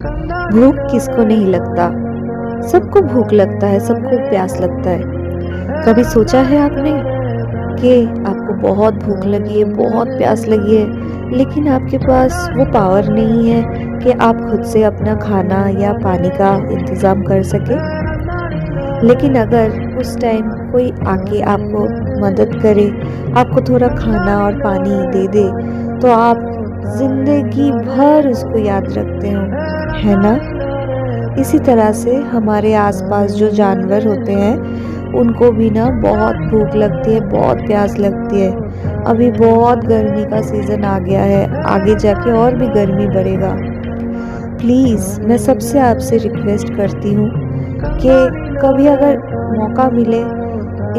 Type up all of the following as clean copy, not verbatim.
भूख किसको नहीं लगता। सबको भूख लगता है, सबको प्यास लगता है। कभी सोचा है आपने कि आपको बहुत भूख लगी है, बहुत प्यास लगी है, लेकिन आपके पास वो पावर नहीं है कि आप खुद से अपना खाना या पानी का इंतज़ाम कर सके। लेकिन अगर उस टाइम कोई आके आपको मदद करे, आपको थोड़ा खाना और पानी दे दे, तो आप ज़िंदगी भर उसको याद रखते हो, है ना? इसी तरह से हमारे आसपास जो जानवर होते हैं उनको भी ना बहुत भूख लगती है, बहुत प्यास लगती है। अभी बहुत गर्मी का सीज़न आ गया है, आगे जाके और भी गर्मी बढ़ेगा। प्लीज़ मैं सबसे आपसे रिक्वेस्ट करती हूँ कि कभी अगर मौका मिले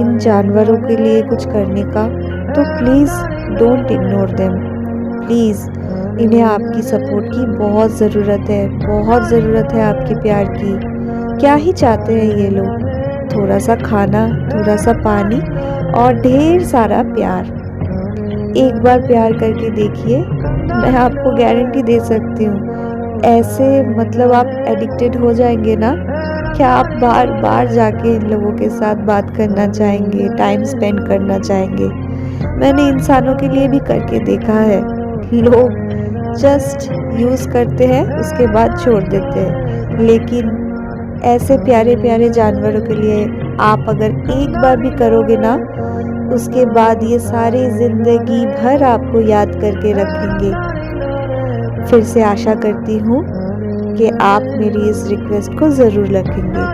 इन जानवरों के लिए कुछ करने का, तो please don't ignore them. Please इन्हें आपकी सपोर्ट की बहुत ज़रूरत है, बहुत ज़रूरत है आपके प्यार की। क्या ही चाहते हैं ये लोग? थोड़ा सा खाना, थोड़ा सा पानी और ढेर सारा प्यार। एक बार प्यार करके देखिए, मैं आपको गारंटी दे सकती हूँ, ऐसे मतलब आप एडिक्टेड हो जाएंगे ना कि आप बार बार जाके इन लोगों के साथ बात करना चाहेंगे, टाइम स्पेंड करना चाहेंगे। मैंने इंसानों के लिए भी करके देखा है। लोग जस्ट यूज़ करते हैं, उसके बाद छोड़ देते हैं, लेकिन ऐसे प्यारे प्यारे जानवरों के लिए आप अगर एक बार भी करोगे ना, उसके बाद ये सारी ज़िंदगी भर आपको याद करके रखेंगे। फिर से आशा करती हूँ कि आप मेरी इस रिक्वेस्ट को ज़रूर रखेंगे।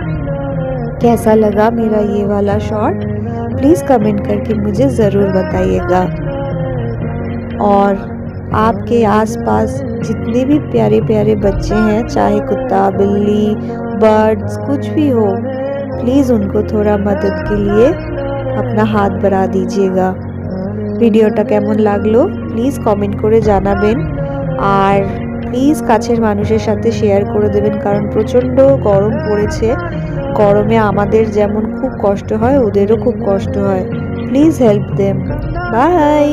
कैसा लगा मेरा ये वाला शॉट? प्लीज़ कमेंट करके मुझे ज़रूर बताइएगा। और आपके आसपास जितने भी प्यारे प्यारे बच्चे हैं, चाहे कुत्ता, बिल्ली, बर्ड्स कुछ भी हो, प्लीज़ उनको थोड़ा मदद के लिए अपना हाथ बढ़ा दीजिएगा। ভিডিওটা কেমন লাগলো প্লিজ কমেন্ট করে জানাবেন, আর প্লিজ কাছের মানুষের সাথে শেয়ার করে দেবেন, কারণ প্রচণ্ড গরম পড়েছে। গরমে আমাদের যেমন খুব কষ্ট হয়, ওদেরও খুব কষ্ট হয়। Please help them. বাই।